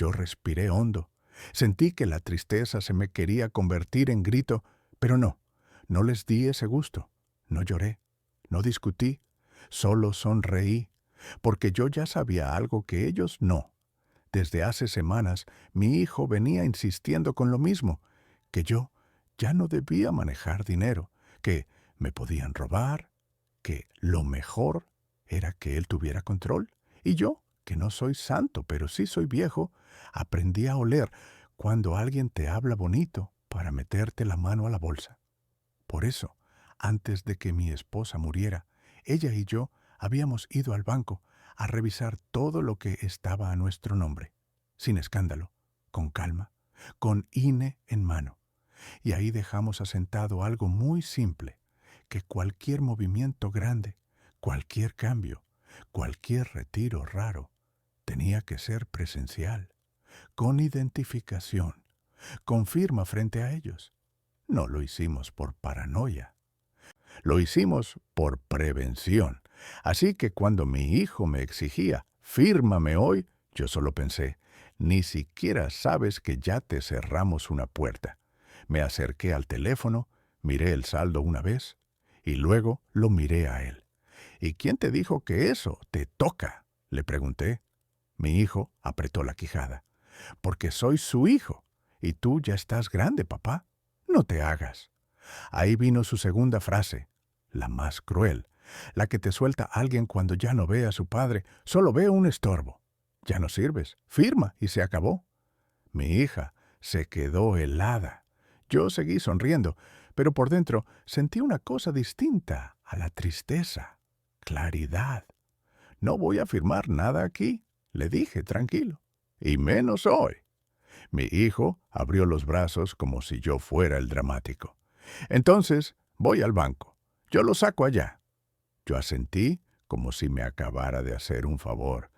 Yo respiré hondo. Sentí que la tristeza se me quería convertir en grito, pero no les di ese gusto. No lloré, no discutí, solo sonreí, porque yo ya sabía algo que ellos no. Desde hace semanas mi hijo venía insistiendo con lo mismo, que yo ya no debía manejar dinero, que me podían robar, que lo mejor era que él tuviera control. Y yo, que no soy santo, pero sí soy viejo, aprendí a oler cuando alguien te habla bonito para meterte la mano a la bolsa. Por eso, antes de que mi esposa muriera, ella y yo habíamos ido al banco a revisar todo lo que estaba a nuestro nombre, sin escándalo, con calma, con INE en mano. Y ahí dejamos asentado algo muy simple, que cualquier movimiento grande, cualquier cambio, cualquier retiro raro, tenía que ser presencial, con identificación, con firma frente a ellos. No lo hicimos por paranoia. Lo hicimos por prevención. Así que cuando mi hijo me exigía, fírmame hoy, yo solo pensé, ni siquiera sabes que ya te cerramos una puerta. Me acerqué al teléfono, miré el saldo una vez y luego lo miré a él. ¿Y quién te dijo que eso te toca?, le pregunté. Mi hijo apretó la quijada. Porque soy su hijo y tú ya estás grande, papá. No te hagas. Ahí vino su segunda frase, la más cruel, la que te suelta alguien cuando ya no ve a su padre, solo ve un estorbo. Ya no sirves, firma y se acabó. Mi hija se quedó helada. Yo seguí sonriendo, pero por dentro sentí una cosa distinta a la tristeza, claridad. No voy a firmar nada aquí, le dije tranquilo, y menos hoy. Mi hijo abrió los brazos como si yo fuera el dramático. Entonces, voy al banco. Yo lo saco allá. Yo asentí como si me acabara de hacer un favor.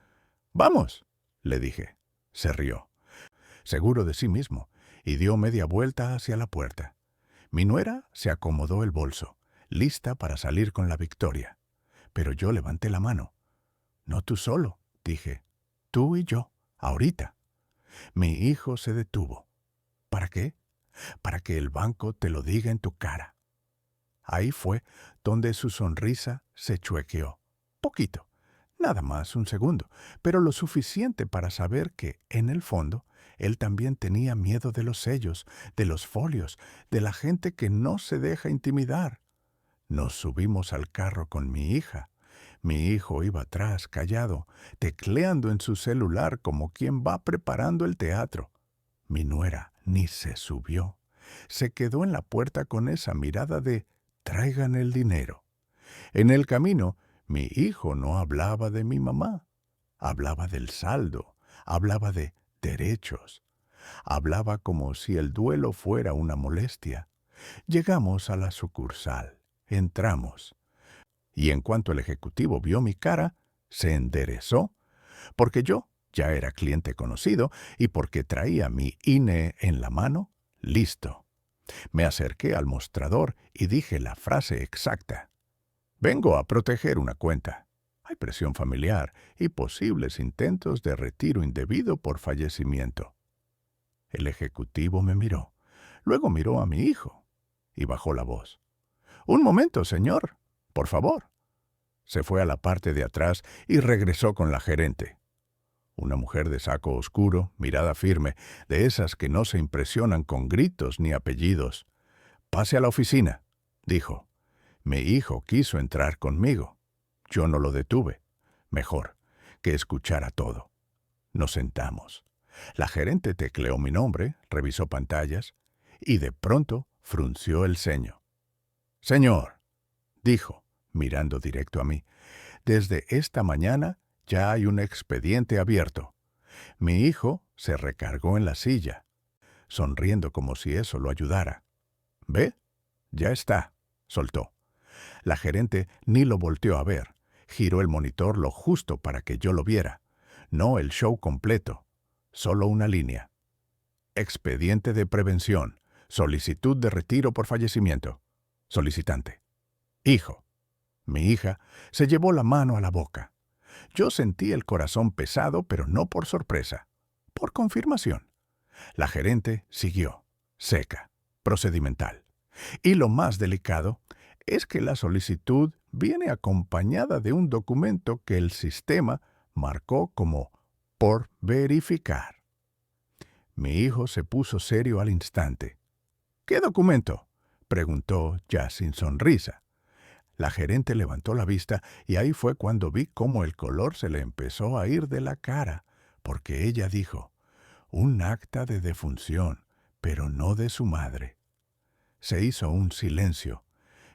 «Vamos», le dije. Se rió, seguro de sí mismo, y dio media vuelta hacia la puerta. Mi nuera se acomodó el bolso, lista para salir con la victoria. Pero yo levanté la mano. «No tú solo», dije. «Tú y yo, ahorita». Mi hijo se detuvo. «¿Para qué?» «Para que el banco te lo diga en tu cara». Ahí fue donde su sonrisa se chuequeó. Poquito, nada más un segundo, pero lo suficiente para saber que, en el fondo, él también tenía miedo de los sellos, de los folios, de la gente que no se deja intimidar. Nos subimos al carro con mi hija. Mi hijo iba atrás, callado, tecleando en su celular como quien va preparando el teatro. Mi nuera ni se subió. Se quedó en la puerta con esa mirada de «traigan el dinero». En el camino, mi hijo no hablaba de mi mamá. Hablaba del saldo, hablaba de derechos. Hablaba como si el duelo fuera una molestia. Llegamos a la sucursal. Entramos. Y en cuanto el ejecutivo vio mi cara, se enderezó, porque yo ya era cliente conocido y porque traía mi INE en la mano, listo. Me acerqué al mostrador y dije la frase exacta. «Vengo a proteger una cuenta. Hay presión familiar y posibles intentos de retiro indebido por fallecimiento». El ejecutivo me miró, luego miró a mi hijo y bajó la voz. «Un momento, señor, por favor». Se fue a la parte de atrás y regresó con la gerente. Una mujer de saco oscuro, mirada firme, de esas que no se impresionan con gritos ni apellidos. «Pase a la oficina», dijo. Mi hijo quiso entrar conmigo. Yo no lo detuve. Mejor, que escuchara todo. Nos sentamos. La gerente tecleó mi nombre, revisó pantallas y de pronto frunció el ceño. «Señor», dijo, mirando directo a mí, «desde esta mañana ya hay un expediente abierto». Mi hijo se recargó en la silla, sonriendo como si eso lo ayudara. «¿Ve? Ya está», soltó. La gerente ni lo volteó a ver. Giró el monitor lo justo para que yo lo viera. No el show completo, solo una línea. «Expediente de prevención. Solicitud de retiro por fallecimiento. Solicitante. Hijo». Mi hija se llevó la mano a la boca. Yo sentí el corazón pesado, pero no por sorpresa, por confirmación. La gerente siguió, seca, procedimental. Y lo más delicado es que la solicitud viene acompañada de un documento que el sistema marcó como por verificar. Mi hijo se puso serio al instante. ¿Qué documento?, preguntó ya sin sonrisa. La gerente levantó la vista y ahí fue cuando vi cómo el color se le empezó a ir de la cara, porque ella dijo, un acta de defunción, pero no de su madre. Se hizo un silencio.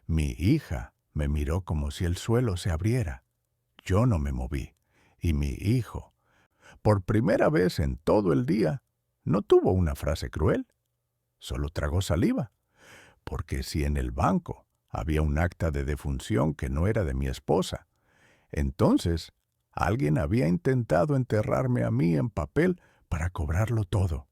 Mi hija me miró como si el suelo se abriera. Yo no me moví, y mi hijo, por primera vez en todo el día, no tuvo una frase cruel. Solo tragó saliva, porque si en el banco había un acta de defunción que no era de mi esposa, entonces alguien había intentado enterrarme a mí en papel para cobrarlo todo.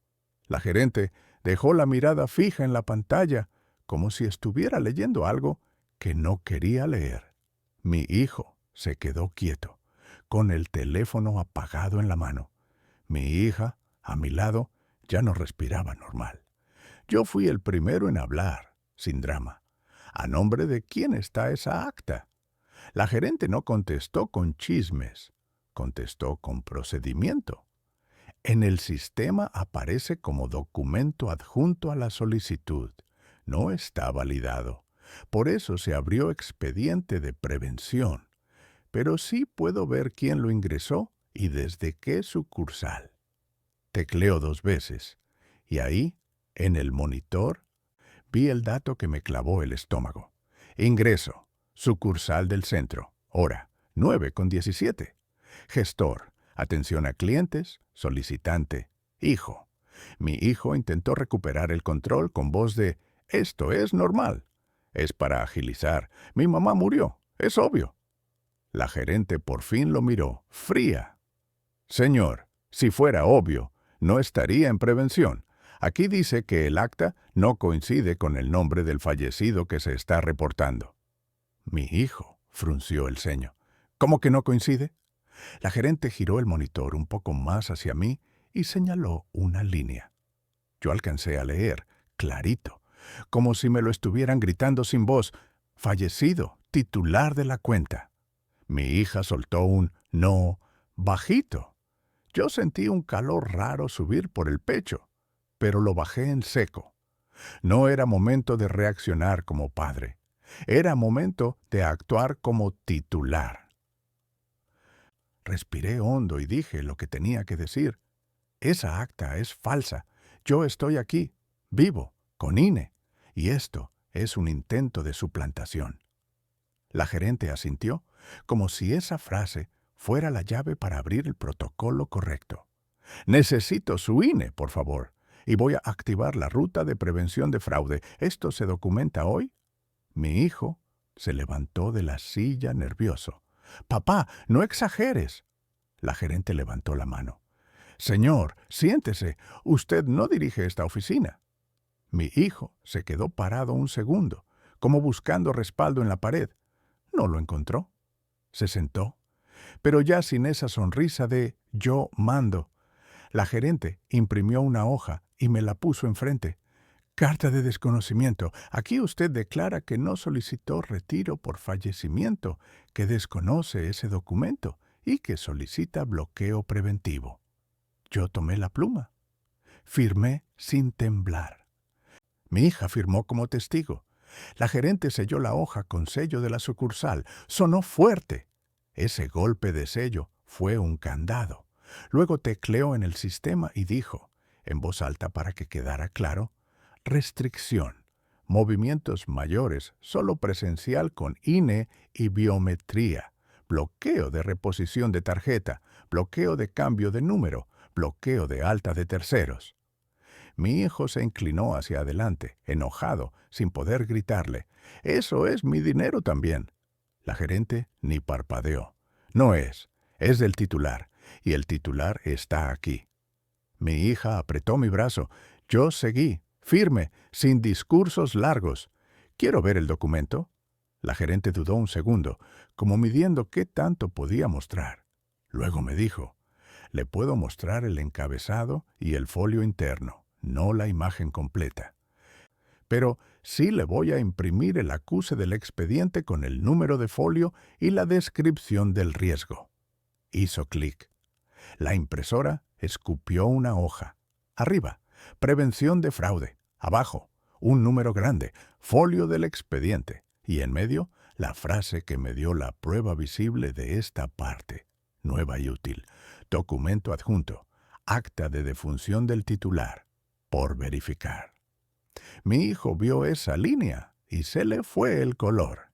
La gerente dejó la mirada fija en la pantalla, como si estuviera leyendo algo que no quería leer. Mi hijo se quedó quieto, con el teléfono apagado en la mano. Mi hija, a mi lado, ya no respiraba normal. Yo fui el primero en hablar, sin drama. ¿A nombre de quién está esa acta? La gerente no contestó con chismes, contestó con procedimiento. En el sistema aparece como documento adjunto a la solicitud. No está validado. Por eso se abrió expediente de prevención. Pero sí puedo ver quién lo ingresó y desde qué sucursal. Tecleo 2 veces, y ahí, en el monitor, vi el dato que me clavó el estómago. Ingreso, sucursal del centro, hora 9:17. Gestor, atención a clientes, solicitante, hijo. Mi hijo intentó recuperar el control con voz de, esto es normal. Es para agilizar. Mi mamá murió, es obvio. La gerente por fin lo miró, fría. Señor, si fuera obvio, no estaría en prevención. Aquí dice que el acta no coincide con el nombre del fallecido que se está reportando. Mi hijo frunció el ceño. ¿Cómo que no coincide? La gerente giró el monitor un poco más hacia mí y señaló una línea. Yo alcancé a leer, clarito, como si me lo estuvieran gritando sin voz, fallecido, titular de la cuenta. Mi hija soltó un no, bajito. Yo sentí un calor raro subir por el pecho, pero lo bajé en seco. No era momento de reaccionar como padre. Era momento de actuar como titular. Respiré hondo y dije lo que tenía que decir. Esa acta es falsa. Yo estoy aquí, vivo, con INE, y esto es un intento de suplantación. La gerente asintió, como si esa frase fuera la llave para abrir el protocolo correcto. Necesito su INE, por favor, y voy a activar la ruta de prevención de fraude. ¿Esto se documenta hoy? Mi hijo se levantó de la silla nervioso. «Papá, no exageres». La gerente levantó la mano. «Señor, siéntese. Usted no dirige esta oficina». Mi hijo se quedó parado un segundo, como buscando respaldo en la pared. No lo encontró. Se sentó, pero ya sin esa sonrisa de «yo mando». La gerente imprimió una hoja y me la puso enfrente. Carta de desconocimiento. Aquí usted declara que no solicitó retiro por fallecimiento, que desconoce ese documento y que solicita bloqueo preventivo. Yo tomé la pluma. Firmé sin temblar. Mi hija firmó como testigo. La gerente selló la hoja con sello de la sucursal. Sonó fuerte. Ese golpe de sello fue un candado. Luego tecleó en el sistema y dijo, en voz alta para que quedara claro, restricción. Movimientos mayores, solo presencial con INE y biometría. Bloqueo de reposición de tarjeta, bloqueo de cambio de número, bloqueo de alta de terceros. Mi hijo se inclinó hacia adelante, enojado, sin poder gritarle. «Eso es mi dinero también». La gerente ni parpadeó. «No es del titular, y el titular está aquí». Mi hija apretó mi brazo. Yo seguí, firme, sin discursos largos. «¿Quiero ver el documento?» La gerente dudó un segundo, como midiendo qué tanto podía mostrar. Luego me dijo, Le puedo mostrar el encabezado y el folio interno, no la imagen completa. Pero sí le voy a imprimir el acuse del expediente con el número de folio y la descripción del riesgo. Hizo clic. La impresora escupió una hoja. Arriba, prevención de fraude. Abajo, un número grande, folio del expediente. Y en medio, la frase que me dio la prueba visible de esta parte. Nueva y útil. Documento adjunto. Acta de defunción del titular. Por verificar. Mi hijo vio esa línea y se le fue el color.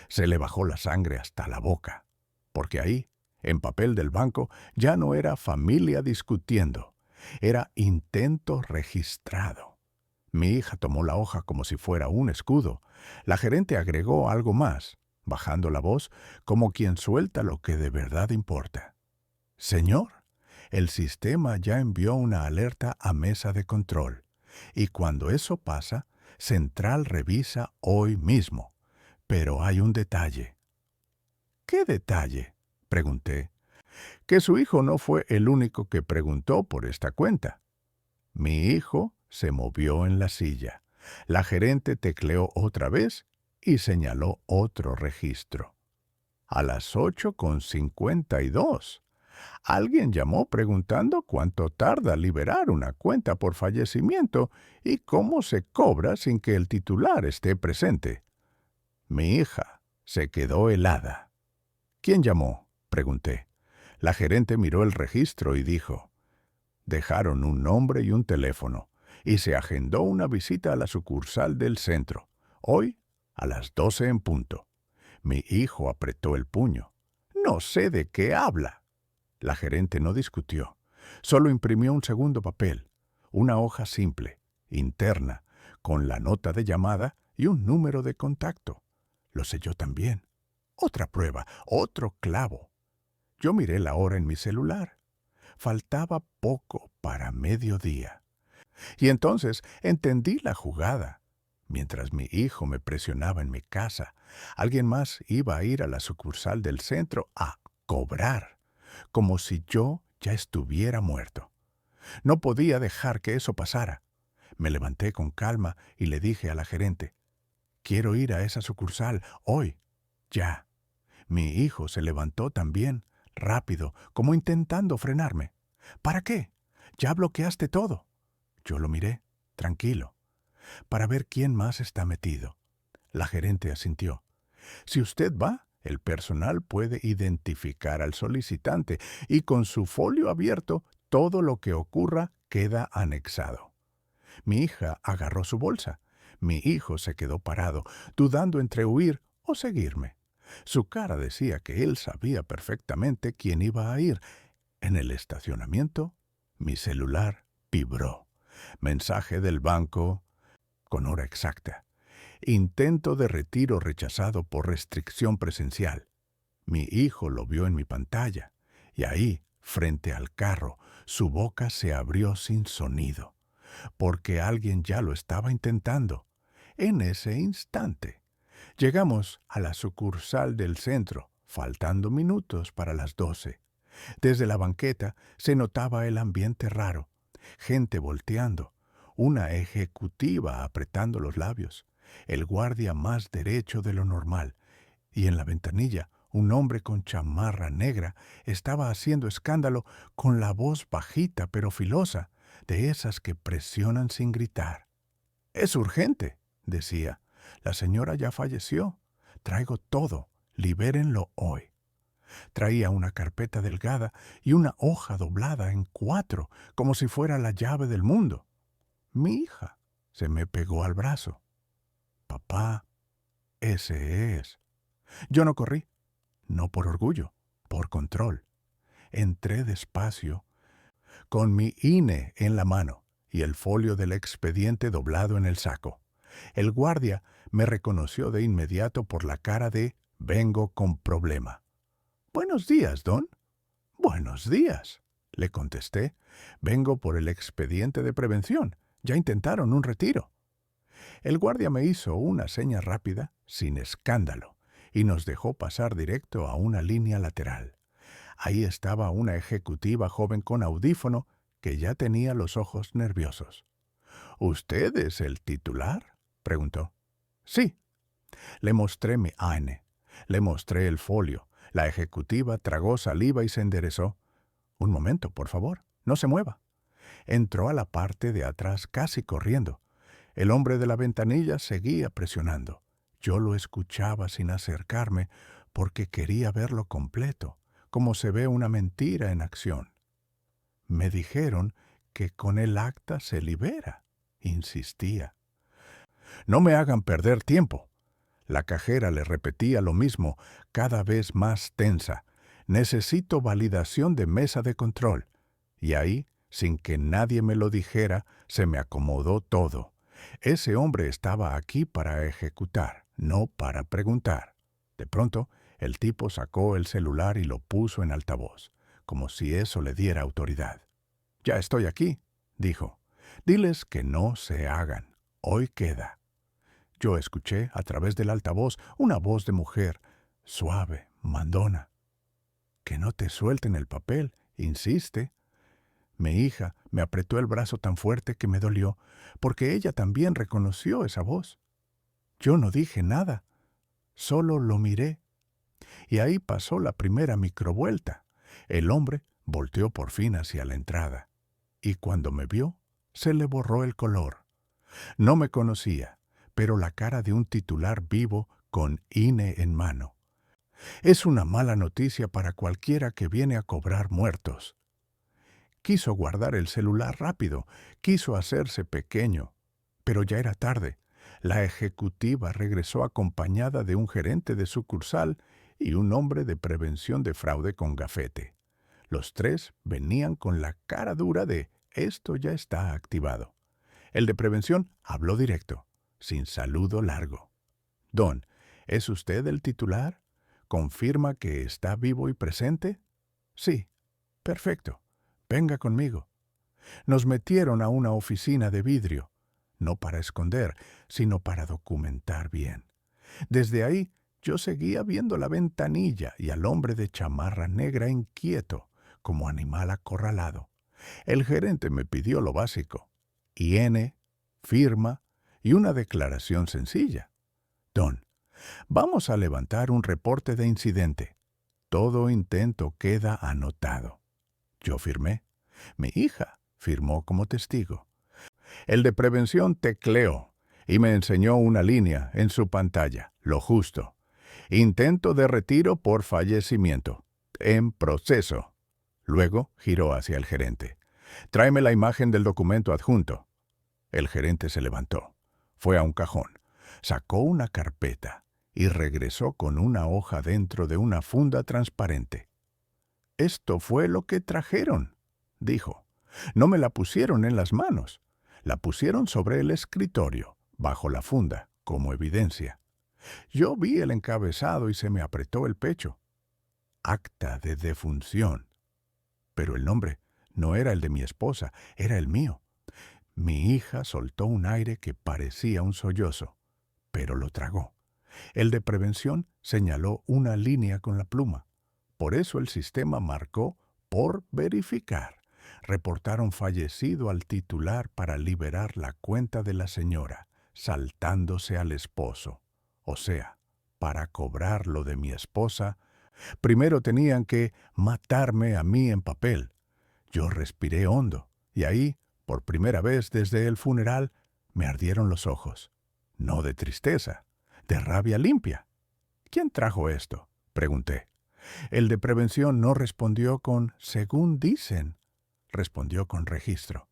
Se le bajó la sangre hasta la boca. Porque ahí, en papel del banco, ya no era familia discutiendo. Era intento registrado. Mi hija tomó la hoja como si fuera un escudo. La gerente agregó algo más, bajando la voz como quien suelta lo que de verdad importa. Señor, el sistema ya envió una alerta a mesa de control. Y cuando eso pasa, Central revisa hoy mismo. Pero hay un detalle. ¿Qué detalle?, pregunté. Que su hijo no fue el único que preguntó por esta cuenta. Mi hijo se movió en la silla. La gerente tecleó otra vez y señaló otro registro. A las 8:52. Alguien llamó preguntando cuánto tarda liberar una cuenta por fallecimiento y cómo se cobra sin que el titular esté presente. Mi hija se quedó helada. ¿Quién llamó?, pregunté. La gerente miró el registro y dijo: dejaron un nombre y un teléfono, y se agendó una visita a la sucursal del centro, hoy a las 12 en punto. Mi hijo apretó el puño. No sé de qué habla. La gerente no discutió. Solo imprimió un segundo papel, una hoja simple, interna, con la nota de llamada y un número de contacto. Lo selló también. Otra prueba, otro clavo. Yo miré la hora en mi celular. Faltaba poco para mediodía. Y entonces entendí la jugada. Mientras mi hijo me presionaba en mi casa, alguien más iba a ir a la sucursal del centro a cobrar, como si yo ya estuviera muerto. No podía dejar que eso pasara. Me levanté con calma y le dije a la gerente: quiero ir a esa sucursal hoy, ya. Mi hijo se levantó también, rápido, como intentando frenarme. ¿Para qué? Ya bloqueaste todo. Yo lo miré, tranquilo, para ver quién más está metido. La gerente asintió. Si usted va, el personal puede identificar al solicitante y con su folio abierto, todo lo que ocurra queda anexado. Mi hija agarró su bolsa. Mi hijo se quedó parado, dudando entre huir o seguirme. Su cara decía que él sabía perfectamente quién iba a ir. En el estacionamiento, mi celular vibró. Mensaje del banco, con hora exacta. Intento de retiro rechazado por restricción presencial. Mi hijo lo vio en mi pantalla, y ahí, frente al carro, su boca se abrió sin sonido, porque alguien ya lo estaba intentando. En ese instante, llegamos a la sucursal del centro, faltando minutos para las 12. Desde la banqueta se notaba el ambiente raro, gente volteando, una ejecutiva apretando los labios, el guardia más derecho de lo normal, y en la ventanilla un hombre con chamarra negra estaba haciendo escándalo con la voz bajita pero filosa, de esas que presionan sin gritar. «Es urgente», decía. «La señora ya falleció. Traigo todo. Libérenlo hoy». Traía una carpeta delgada y una hoja doblada en 4, como si fuera la llave del mundo. Mi hija se me pegó al brazo. «Papá, ese es». Yo no corrí, no por orgullo, por control. Entré despacio, con mi INE en la mano y el folio del expediente doblado en el saco. El guardia me reconoció de inmediato por la cara de «vengo con problema». «Buenos días, don». «Buenos días», le contesté. «Vengo por el expediente de prevención. Ya intentaron un retiro». El guardia me hizo una seña rápida, sin escándalo, y nos dejó pasar directo a una línea lateral. Ahí estaba una ejecutiva joven con audífono que ya tenía los ojos nerviosos. —¿Usted es el titular? —preguntó. —Sí. Le mostré mi AINE. Le mostré el folio. La ejecutiva tragó saliva y se enderezó. —Un momento, por favor. No se mueva. Entró a la parte de atrás casi corriendo. El hombre de la ventanilla seguía presionando. Yo lo escuchaba sin acercarme porque quería verlo completo, como se ve una mentira en acción. Me dijeron que con el acta se libera, insistía. —No me hagan perder tiempo. La cajera le repetía lo mismo, cada vez más tensa. Necesito validación de mesa de control. Y ahí, sin que nadie me lo dijera, se me acomodó todo. Ese hombre estaba aquí para ejecutar, no para preguntar. De pronto, el tipo sacó el celular y lo puso en altavoz, como si eso le diera autoridad. —Ya estoy aquí —dijo—. Diles que no se hagan. Hoy queda. Yo escuché, a través del altavoz, una voz de mujer, suave, mandona. —Que no te suelten el papel, insiste. Mi hija me apretó el brazo tan fuerte que me dolió, porque ella también reconoció esa voz. Yo no dije nada, solo lo miré. Y ahí pasó la primera microvuelta. El hombre volteó por fin hacia la entrada. Y cuando me vio, se le borró el color. No me conocía, pero la cara de un titular vivo con INE en mano. Es una mala noticia para cualquiera que viene a cobrar muertos. Quiso guardar el celular rápido, quiso hacerse pequeño, pero ya era tarde. La ejecutiva regresó acompañada de un gerente de sucursal y un hombre de prevención de fraude con gafete. Los tres venían con la cara dura de «esto ya está activado». El de prevención habló directo, sin saludo largo. «Don, ¿es usted el titular? ¿Confirma que está vivo y presente?» «Sí». «Perfecto. Venga conmigo». Nos metieron a una oficina de vidrio, no para esconder, sino para documentar bien. Desde ahí yo seguía viendo la ventanilla y al hombre de chamarra negra inquieto, como animal acorralado. El gerente me pidió lo básico: IN, firma y una declaración sencilla. «Don, vamos a levantar un reporte de incidente. Todo intento queda anotado». Yo firmé. Mi hija firmó como testigo. El de prevención tecleó y me enseñó una línea en su pantalla, lo justo. «Intento de retiro por fallecimiento. En proceso». Luego giró hacia el gerente. «Tráeme la imagen del documento adjunto». El gerente se levantó. Fue a un cajón. Sacó una carpeta y regresó con una hoja dentro de una funda transparente. «Esto fue lo que trajeron», dijo. «No me la pusieron en las manos. La pusieron sobre el escritorio, bajo la funda, como evidencia». Yo vi el encabezado y se me apretó el pecho. Acta de defunción. Pero el nombre no era el de mi esposa, era el mío. Mi hija soltó un aire que parecía un sollozo, pero lo tragó. El de prevención señaló una línea con la pluma. Por eso el sistema marcó «por verificar». Reportaron fallecido al titular para liberar la cuenta de la señora, saltándose al esposo. O sea, para cobrar lo de mi esposa, primero tenían que matarme a mí en papel. Yo respiré hondo, y ahí, por primera vez desde el funeral, me ardieron los ojos. No de tristeza, de rabia limpia. «¿Quién trajo esto?», pregunté. El de prevención no respondió con «según dicen». Respondió con registro.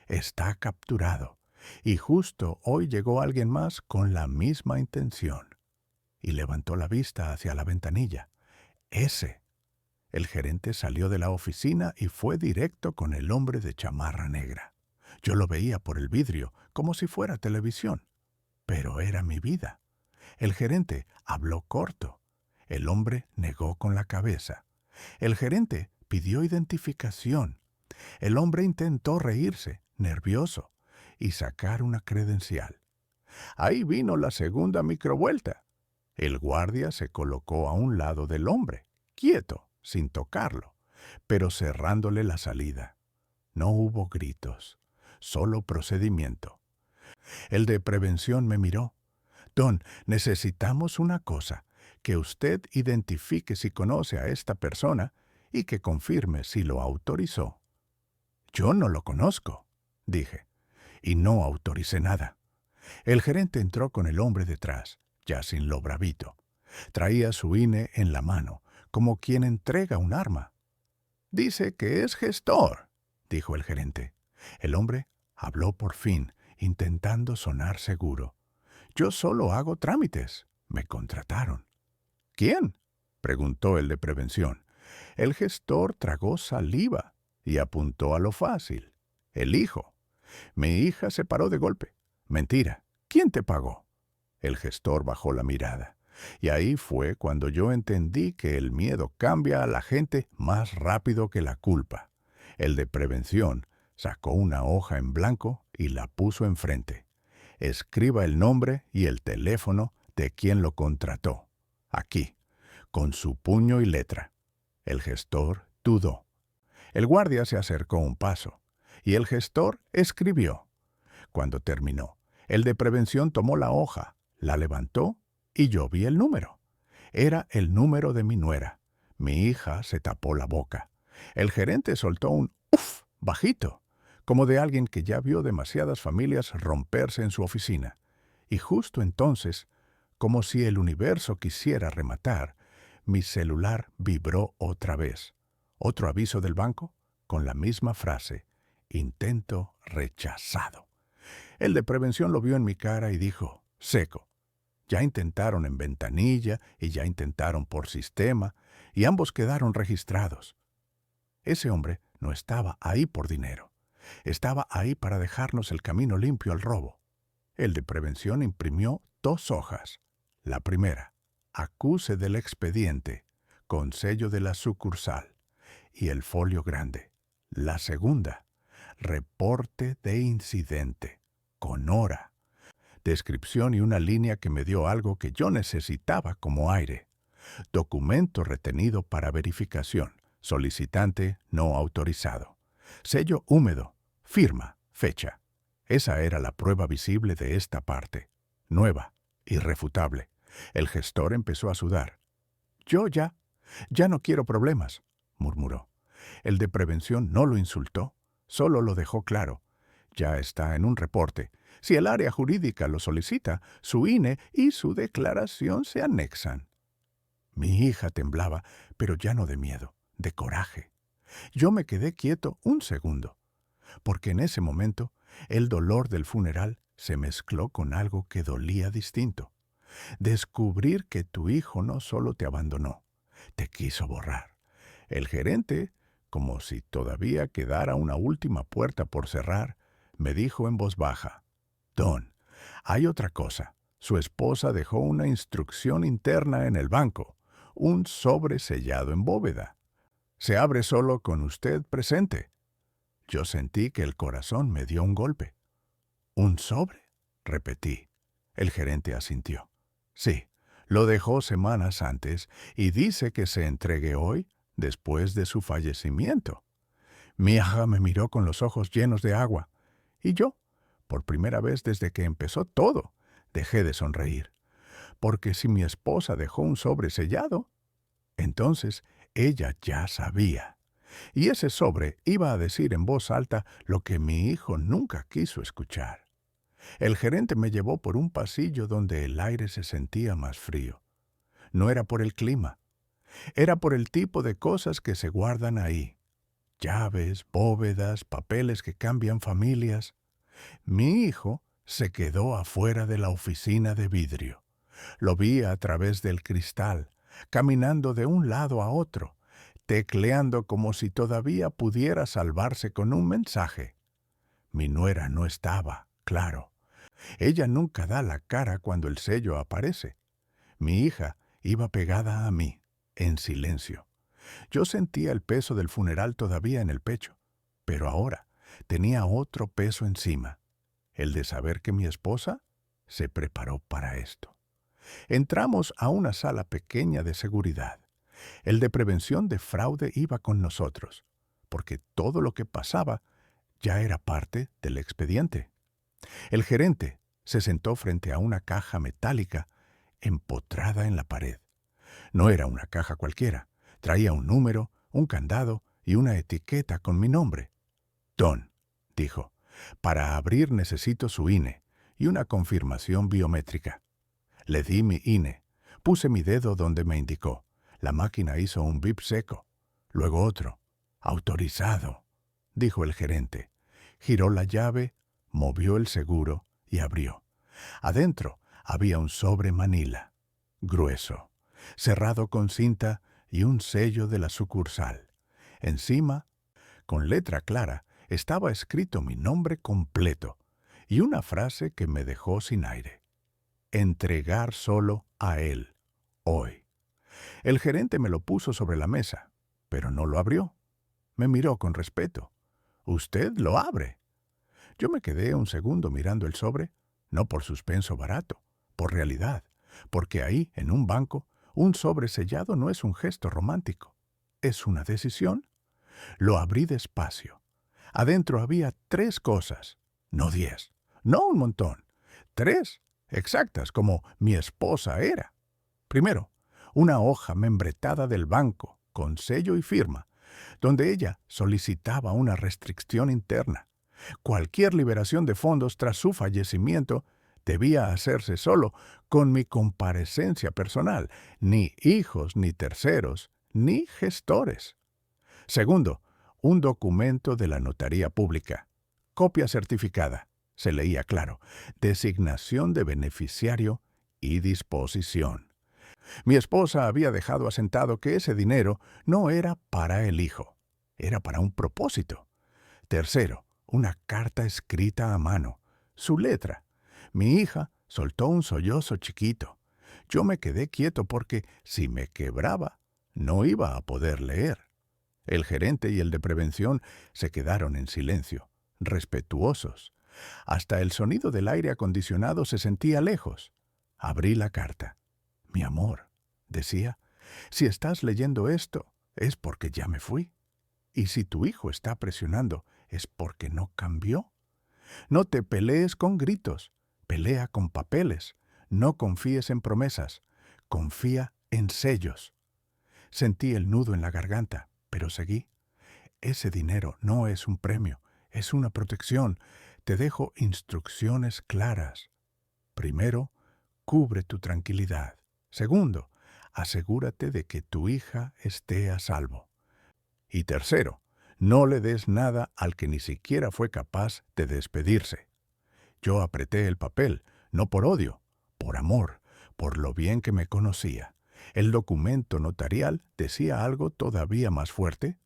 «Está capturado. Y justo hoy llegó alguien más con la misma intención». Y levantó la vista hacia la ventanilla. «Ese». El gerente salió de la oficina y fue directo con el hombre de chamarra negra. Yo lo veía por el vidrio, como si fuera televisión. Pero era mi vida. El gerente habló corto. El hombre negó con la cabeza. El gerente pidió identificación. El hombre intentó reírse, nervioso, y sacar una credencial. Ahí vino la segunda microvuelta. El guardia se colocó a un lado del hombre, quieto, sin tocarlo. pero cerrándole la salida. No hubo gritos, solo procedimiento. El de prevención me miró. Don, necesitamos una cosa, que usted identifique si conoce a esta persona y que confirme si lo autorizó. Yo no lo conozco, dije, y no autoricé nada. El gerente entró con el hombre detrás, ya sin lo bravito. Traía su INE en la mano, como quien entrega un arma. Dice que es gestor, dijo el gerente. El hombre habló por fin, intentando sonar seguro. Yo solo hago trámites. Me contrataron. ¿Quién? Preguntó el de prevención. El gestor tragó saliva y apuntó a lo fácil. El hijo. Mi hija se paró de golpe. Mentira. ¿Quién te pagó? El gestor bajó la mirada. Y ahí fue cuando yo entendí que el miedo cambia a la gente más rápido que la culpa. El de prevención sacó una hoja en blanco y la puso enfrente. Escriba el nombre y el teléfono de quien lo contrató. Aquí, con su puño y letra. El gestor dudó. El guardia se acercó un paso, y el gestor escribió. Cuando terminó, el de prevención tomó la hoja, la levantó y yo vi el número. Era el número de mi nuera. Mi hija se tapó la boca. El gerente soltó un uf bajito, como de alguien que ya vio demasiadas familias romperse en su oficina. Y justo entonces, como si el universo quisiera rematar, mi celular vibró otra vez. Otro aviso del banco, con la misma frase: intento rechazado. El de prevención lo vio en mi cara y dijo, seco: ya intentaron en ventanilla y ya intentaron por sistema, y ambos quedaron registrados. Ese hombre no estaba ahí por dinero. Estaba ahí para dejarnos el camino limpio al robo. El de prevención imprimió 2 hojas. La primera, acuse del expediente, con sello de la sucursal, y el folio grande. La segunda, reporte de incidente, con hora, descripción y una línea que me dio algo que yo necesitaba como aire. Documento retenido para verificación, solicitante no autorizado. Sello húmedo, firma, fecha. Esa era la prueba visible de esta parte. Nueva, irrefutable. El gestor empezó a sudar. Yo ya no quiero problemas, murmuró. El de prevención no lo insultó, solo lo dejó claro. Ya está en un reporte. Si el área jurídica lo solicita, su INE y su declaración se anexan. Mi hija temblaba, pero ya no de miedo, de coraje. Yo me quedé quieto un segundo, porque en ese momento el dolor del funeral se mezcló con algo que dolía distinto. Descubrir que tu hijo no solo te abandonó, te quiso borrar. El gerente, como si todavía quedara una última puerta por cerrar, me dijo en voz baja, Don, hay otra cosa. Su esposa dejó una instrucción interna en el banco, un sobre sellado en bóveda. Se abre solo con usted presente. Yo sentí que el corazón me dio un golpe. ¿Un sobre? Repetí. El gerente asintió. Sí, lo dejó semanas antes y dice que se entregue hoy, después de su fallecimiento. Mi hija me miró con los ojos llenos de agua, y yo, por primera vez desde que empezó todo, dejé de sonreír. Porque si mi esposa dejó un sobre sellado, entonces ella ya sabía. Y ese sobre iba a decir en voz alta lo que mi hijo nunca quiso escuchar. El gerente me llevó por un pasillo donde el aire se sentía más frío. No era por el clima, era por el tipo de cosas que se guardan ahí. Llaves, bóvedas, papeles que cambian familias. Mi hijo se quedó afuera de la oficina de vidrio. Lo vi a través del cristal, caminando de un lado a otro, tecleando como si todavía pudiera salvarse con un mensaje. Mi nuera no estaba, claro. Ella nunca da la cara cuando el sello aparece. Mi hija iba pegada a mí, en silencio. Yo sentía el peso del funeral todavía en el pecho, pero ahora tenía otro peso encima, el de saber que mi esposa se preparó para esto. Entramos a una sala pequeña de seguridad. El de prevención de fraude iba con nosotros, porque todo lo que pasaba ya era parte del expediente. El gerente se sentó frente a una caja metálica empotrada en la pared. No era una caja cualquiera. Traía un número, un candado y una etiqueta con mi nombre. Don, dijo, para abrir necesito su INE y una confirmación biométrica. Le di mi INE. Puse mi dedo donde me indicó. La máquina hizo un bip seco. Luego otro. Autorizado, dijo el gerente. Giró la llave, movió el seguro y abrió. Adentro había un sobre manila, grueso, cerrado con cinta y un sello de la sucursal. Encima, con letra clara, estaba escrito mi nombre completo y una frase que me dejó sin aire. Entregar solo a él, hoy. El gerente me lo puso sobre la mesa, pero no lo abrió. Me miró con respeto. «Usted lo abre». Yo me quedé un segundo mirando el sobre, no por suspenso barato, por realidad, porque ahí, en un banco, un sobre sellado no es un gesto romántico, es una decisión. Lo abrí despacio. Adentro había 3 cosas, no 10, no un montón, 3, exactas como mi esposa era. Primero, una hoja membretada del banco, con sello y firma, donde ella solicitaba una restricción interna. Cualquier liberación de fondos tras su fallecimiento debía hacerse solo con mi comparecencia personal, ni hijos, ni terceros, ni gestores. Segundo, un documento de la notaría pública. Copia certificada. Se leía claro. Designación de beneficiario y disposición. Mi esposa había dejado asentado que ese dinero no era para el hijo. Era para un propósito. Tercero, una carta escrita a mano. Su letra. Mi hija soltó un sollozo chiquito. Yo me quedé quieto porque, si me quebraba, no iba a poder leer. El gerente y el de prevención se quedaron en silencio, respetuosos. Hasta el sonido del aire acondicionado se sentía lejos. Abrí la carta. «Mi amor», decía, «si estás leyendo esto, es porque ya me fui. Y si tu hijo está presionando, es porque no cambió. No te pelees con gritos, pelea con papeles. No confíes en promesas, confía en sellos». Sentí el nudo en la garganta, pero seguí. «Ese dinero no es un premio, es una protección. Te dejo instrucciones claras. Primero, cubre tu tranquilidad. Segundo, asegúrate de que tu hija esté a salvo. Y tercero, no le des nada al que ni siquiera fue capaz de despedirse». Yo apreté el papel, no por odio, por amor, por lo bien que me conocía. El documento notarial decía algo todavía más fuerte.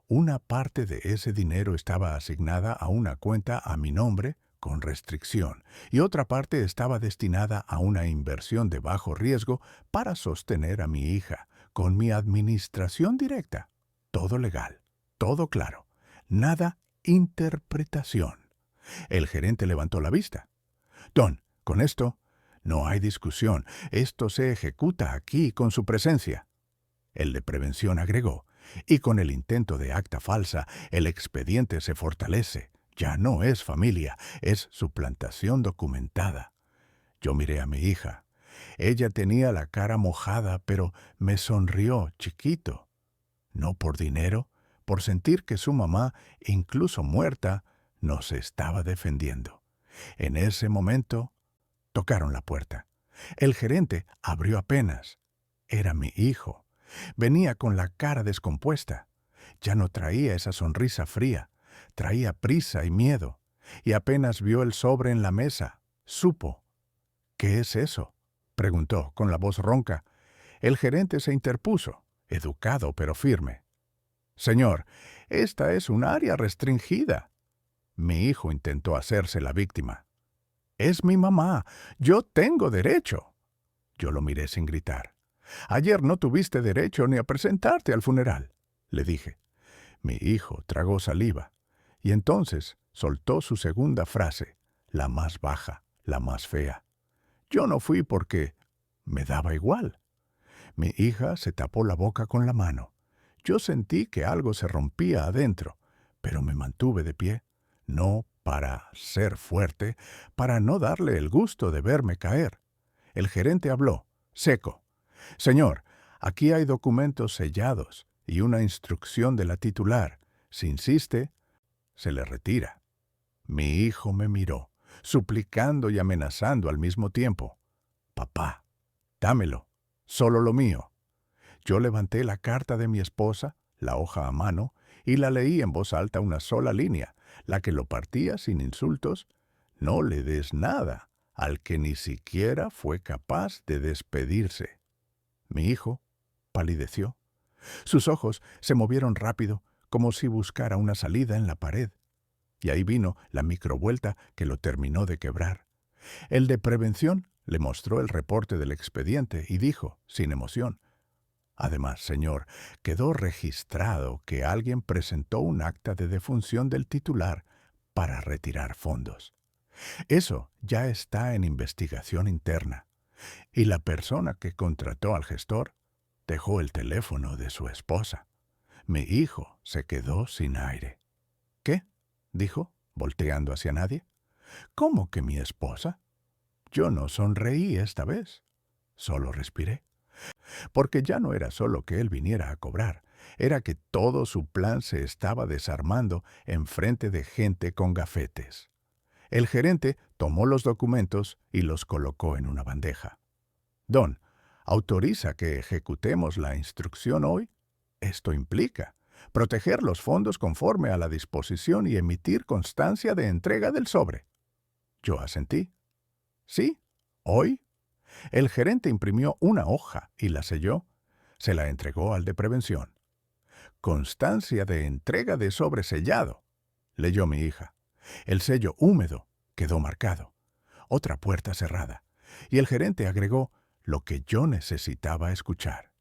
Una parte de ese dinero estaba asignada a una cuenta a mi nombre, con restricción, y otra parte estaba destinada a una inversión de bajo riesgo para sostener a mi hija, con mi administración directa. Todo legal, todo claro, nada interpretación. El gerente levantó la vista. «Don, con esto no hay discusión. Esto se ejecuta aquí con su presencia». El de prevención agregó, «y con el intento de acta falsa, el expediente se fortalece. Ya no es familia, es suplantación documentada». Yo miré a mi hija. Ella tenía la cara mojada, pero me sonrió chiquito. No por dinero, por sentir que su mamá, incluso muerta, nos estaba defendiendo. En ese momento, tocaron la puerta. El gerente abrió apenas. Era mi hijo. Venía con la cara descompuesta. Ya no traía esa sonrisa fría. Traía prisa y miedo. Y apenas vio el sobre en la mesa, supo. «¿Qué es eso?», preguntó con la voz ronca. El gerente se interpuso, educado pero firme. «Señor, esta es un área restringida». Mi hijo intentó hacerse la víctima. «Es mi mamá. Yo tengo derecho». Yo lo miré sin gritar. «Ayer no tuviste derecho ni a presentarte al funeral», le dije. Mi hijo tragó saliva y entonces soltó su segunda frase, la más baja, la más fea. «Yo no fui porque me daba igual». Mi hija se tapó la boca con la mano. Yo sentí que algo se rompía adentro, pero me mantuve de pie, no para ser fuerte, para no darle el gusto de verme caer. El gerente habló, seco. Señor, aquí hay documentos sellados y una instrucción de la titular. Si insiste, se le retira. Mi hijo me miró, suplicando y amenazando al mismo tiempo. Papá, dámelo, solo lo mío. Yo levanté la carta de mi esposa, la hoja a mano, y la leí en voz alta una sola línea, la que lo partía sin insultos. No le des nada al que ni siquiera fue capaz de despedirse. Mi hijo palideció. Sus ojos se movieron rápido, como si buscara una salida en la pared. Y ahí vino la microvuelta que lo terminó de quebrar. El de prevención le mostró el reporte del expediente y dijo, sin emoción, además, señor, quedó registrado que alguien presentó un acta de defunción del titular para retirar fondos. Eso ya está en investigación interna. Y la persona que contrató al gestor dejó el teléfono de su esposa. Mi hijo se quedó sin aire. ¿Qué? Dijo, volteando hacia nadie. ¿Cómo que mi esposa? Yo no sonreí esta vez. Solo respiré. Porque ya no era solo que él viniera a cobrar, era que todo su plan se estaba desarmando en frente de gente con gafetes. El gerente tomó los documentos y los colocó en una bandeja. Don, ¿autoriza que ejecutemos la instrucción hoy? Esto implica proteger los fondos conforme a la disposición y emitir constancia de entrega del sobre. Yo asentí. Sí, hoy. El gerente imprimió una hoja y la selló. Se la entregó al de prevención. Constancia de entrega de sobre sellado, leyó mi hija. El sello húmedo quedó marcado. Otra puerta cerrada. Y el gerente agregó lo que yo necesitaba escuchar.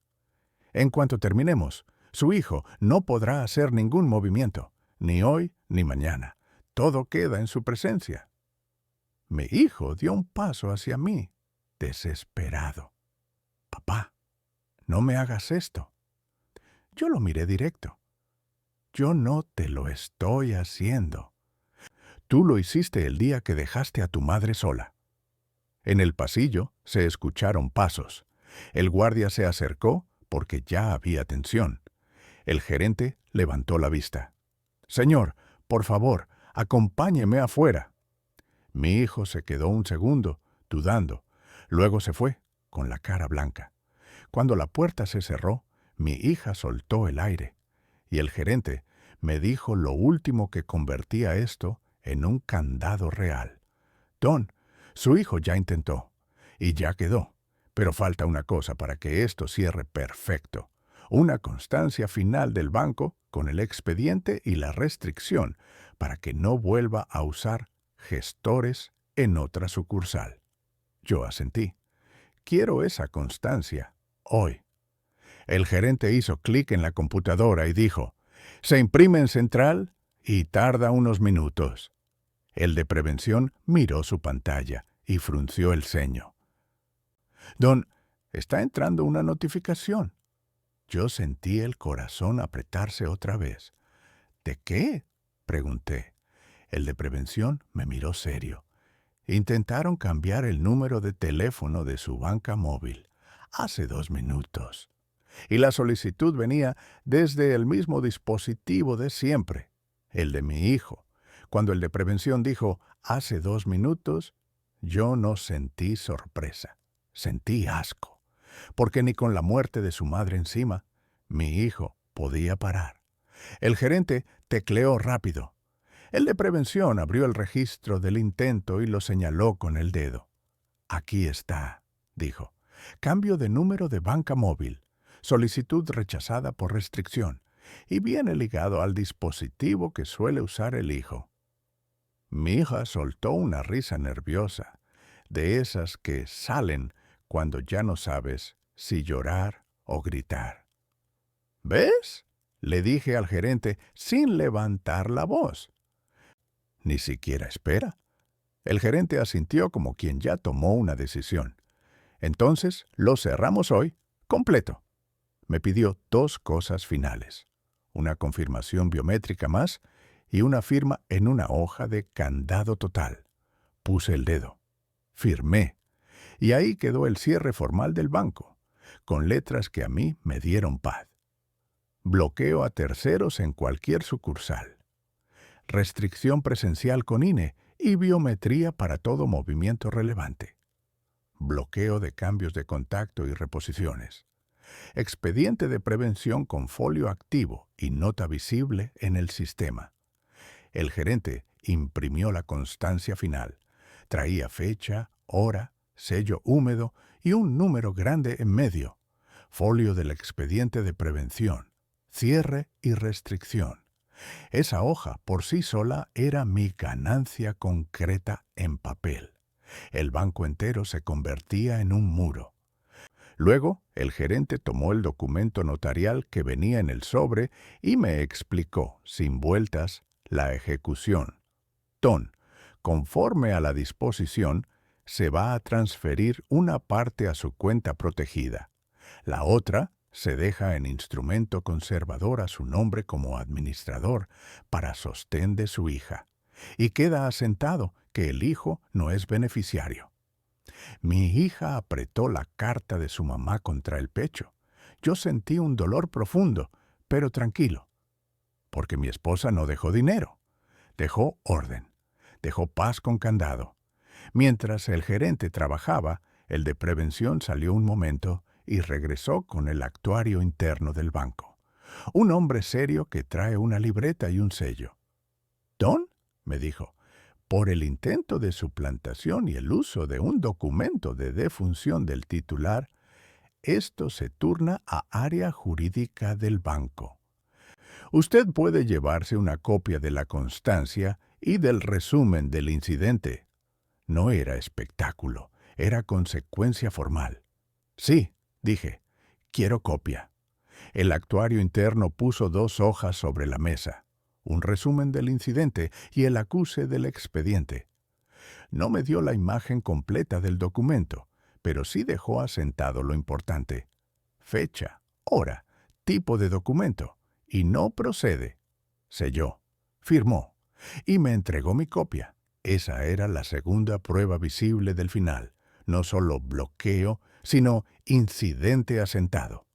En cuanto terminemos, su hijo no podrá hacer ningún movimiento, ni hoy ni mañana. Todo queda en su presencia. Mi hijo dio un paso hacia mí, desesperado. Papá, no me hagas esto. Yo lo miré directo. Yo no te lo estoy haciendo. Tú lo hiciste el día que dejaste a tu madre sola. En el pasillo se escucharon pasos. El guardia se acercó porque ya había tensión. El gerente levantó la vista. Señor, por favor, acompáñeme afuera. Mi hijo se quedó un segundo, dudando. Luego se fue, con la cara blanca. Cuando la puerta se cerró, mi hija soltó el aire. Y el gerente me dijo lo último que convertía esto en un candado real. Don, su hijo ya intentó, y ya quedó. Pero falta una cosa para que esto cierre perfecto. Una constancia final del banco con el expediente y la restricción para que no vuelva a usar gestores en otra sucursal. Yo asentí. Quiero esa constancia hoy. El gerente hizo clic en la computadora y dijo, se imprime en central y tarda unos minutos. El de prevención miró su pantalla y frunció el ceño. Don, está entrando una notificación. Yo sentí el corazón apretarse otra vez. ¿De qué? Pregunté. El de prevención me miró serio. Intentaron cambiar el número de teléfono de su banca móvil. Hace 2 minutos. Y la solicitud venía desde el mismo dispositivo de siempre, el de mi hijo. Cuando el de prevención dijo, hace 2 minutos, yo no sentí sorpresa. Sentí asco, porque ni con la muerte de su madre encima, mi hijo podía parar. El gerente tecleó rápido. El de prevención abrió el registro del intento y lo señaló con el dedo. Aquí está, dijo. Cambio de número de banca móvil. Solicitud rechazada por restricción. Y viene ligado al dispositivo que suele usar el hijo. Mi hija soltó una risa nerviosa, de esas que salen cuando ya no sabes si llorar o gritar. ¿Ves? Le dije al gerente sin levantar la voz. Ni siquiera espera. El gerente asintió como quien ya tomó una decisión. Entonces, lo cerramos hoy, Completo. Me pidió 2 cosas finales: una confirmación biométrica más y una firma en una hoja de candado total. Puse el dedo. Firmé. Y ahí quedó el cierre formal del banco, con letras que a mí me dieron paz. Bloqueo a terceros en cualquier sucursal. Restricción presencial con INE y biometría para todo movimiento relevante. Bloqueo de cambios de contacto y reposiciones. Expediente de prevención con folio activo y nota visible en el sistema. El gerente imprimió la constancia final. Traía fecha, hora, sello húmedo y un número grande en medio. Folio del expediente de prevención, cierre y restricción. Esa hoja por sí sola era mi ganancia concreta en papel. El banco entero se convertía en un muro. Luego, el gerente tomó el documento notarial que venía en el sobre y me explicó, sin vueltas, la ejecución. Ton, conforme a la disposición, se va a transferir una parte a su cuenta protegida. La otra se deja en instrumento conservador a su nombre como administrador para sostén de su hija. Y queda asentado que el hijo no es beneficiario. Mi hija apretó la carta de su mamá contra el pecho. Yo sentí un dolor profundo, pero tranquilo, porque mi esposa no dejó dinero. Dejó orden, dejó paz con candado. Mientras el gerente trabajaba, el de prevención salió un momento y regresó con el actuario interno del banco. Un hombre serio que trae una libreta y un sello. «Don», me dijo, «por el intento de suplantación y el uso de un documento de defunción del titular, esto se turna a área jurídica del banco. Usted puede llevarse una copia de la constancia y del resumen del incidente». No era espectáculo, era consecuencia formal. «Sí», dije, «quiero copia». El actuario interno puso 2 hojas sobre la mesa, un resumen del incidente y el acuse del expediente. No me dio la imagen completa del documento, pero sí dejó asentado lo importante: fecha, hora, tipo de documento, y no procede. Selló, firmó, y me entregó mi copia. Esa era la segunda prueba visible del final, no solo bloqueo, sino incidente asentado.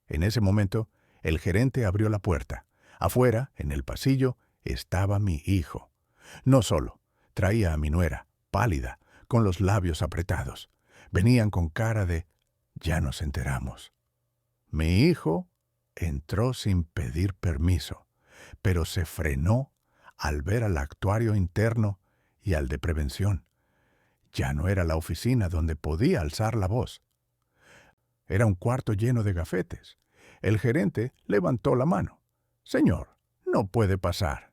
En ese momento, el gerente abrió la puerta. Afuera, en el pasillo, estaba mi hijo. No solo, traía a mi nuera, pálida, con los labios apretados. Venían con cara de «ya nos enteramos». Mi hijo entró sin pedir permiso, pero se frenó al ver al actuario interno y al de prevención. Ya no era la oficina donde podía alzar la voz. Era un cuarto lleno de gafetes. El gerente levantó la mano. «Señor, no puede pasar».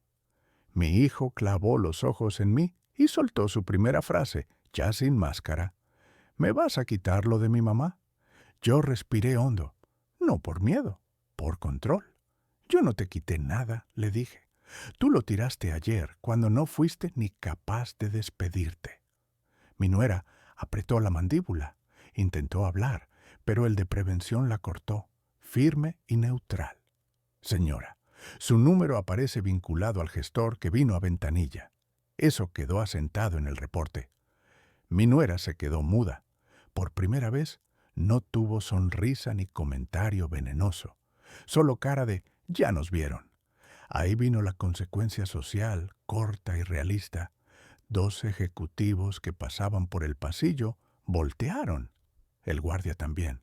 Mi hijo clavó los ojos en mí y soltó su primera frase, ya sin máscara. «¿Me vas a quitar lo de mi mamá?». Yo respiré hondo. No por miedo, por control. «Yo no te quité nada», le dije. «Tú lo tiraste ayer, cuando no fuiste ni capaz de despedirte». Mi nuera apretó la mandíbula. Intentó hablar, pero el de prevención la cortó, firme y neutral. «Señora, su número aparece vinculado al gestor que vino a Ventanilla». Eso quedó asentado en el reporte. Mi nuera se quedó muda. Por primera vez, no tuvo sonrisa ni comentario venenoso. Solo cara de «ya nos vieron». Ahí vino la consecuencia social, corta y realista. 2 ejecutivos que pasaban por el pasillo voltearon. El guardia también.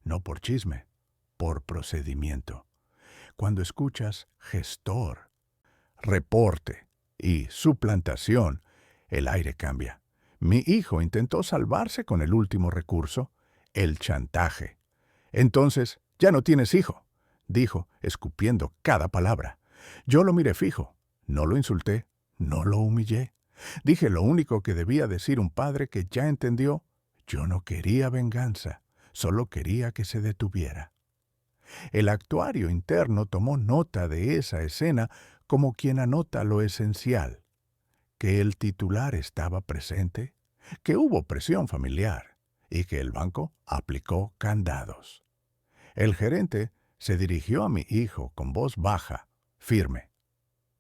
No por chisme, por procedimiento. Cuando escuchas gestor, reporte y suplantación, el aire cambia. Mi hijo intentó salvarse con el último recurso, el chantaje. «Entonces, ya no tienes hijo», dijo, escupiendo cada palabra. Yo lo miré fijo. No lo insulté, no lo humillé. Dije lo único que debía decir un padre que ya entendió. Yo no quería venganza, solo quería que se detuviera. El actuario interno tomó nota de esa escena como quien anota lo esencial: que el titular estaba presente, que hubo presión familiar y que el banco aplicó candados. El gerente se dirigió a mi hijo con voz baja, firme.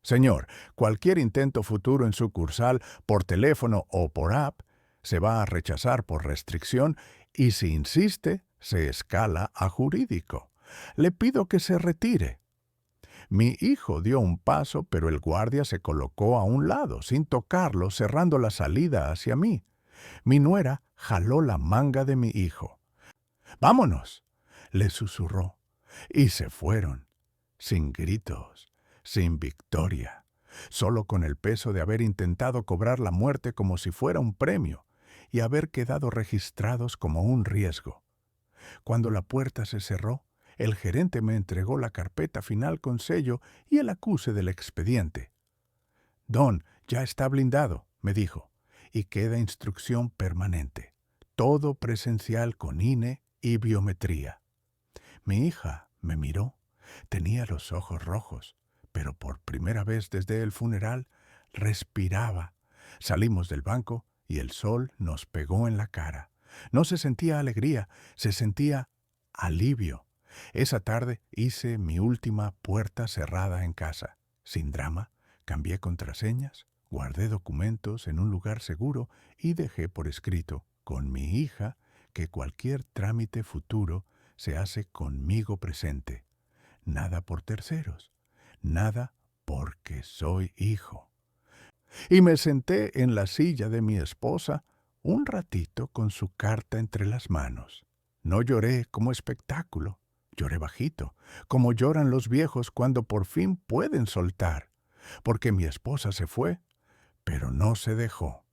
Señor, cualquier intento futuro en sucursal, por teléfono o por app, se va a rechazar por restricción y si insiste, se escala a jurídico. Le pido que se retire. Mi hijo dio un paso, pero el guardia se colocó a un lado, sin tocarlo, cerrando la salida hacia mí. Mi nuera jaló la manga de mi hijo. «¡Vámonos!», le susurró. Y se fueron, sin gritos, sin victoria, solo con el peso de haber intentado cobrar la muerte como si fuera un premio y haber quedado registrados como un riesgo. Cuando la puerta se cerró, el gerente me entregó la carpeta final con sello y el acuse del expediente. «Don, ya está blindado», me dijo, «y queda instrucción permanente. Todo presencial con INE y biometría». Mi hija me miró. Tenía los ojos rojos, pero por primera vez desde el funeral respiraba. Salimos del banco y el sol nos pegó en la cara. No se sentía alegría, se sentía alivio. Esa tarde hice mi última puerta cerrada en casa. Sin drama, cambié contraseñas, guardé documentos en un lugar seguro y dejé por escrito, con mi hija, que cualquier trámite futuro se hace conmigo presente. Nada por terceros, nada porque soy hijo. Y me senté en la silla de mi esposa un ratito con su carta entre las manos. No lloré como espectáculo, lloré bajito, como lloran los viejos cuando por fin pueden soltar, porque mi esposa se fue, pero no se dejó.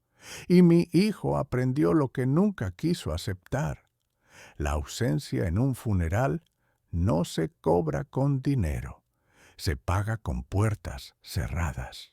Y mi hijo aprendió lo que nunca quiso aceptar. La ausencia en un funeral no se cobra con dinero, se paga con puertas cerradas.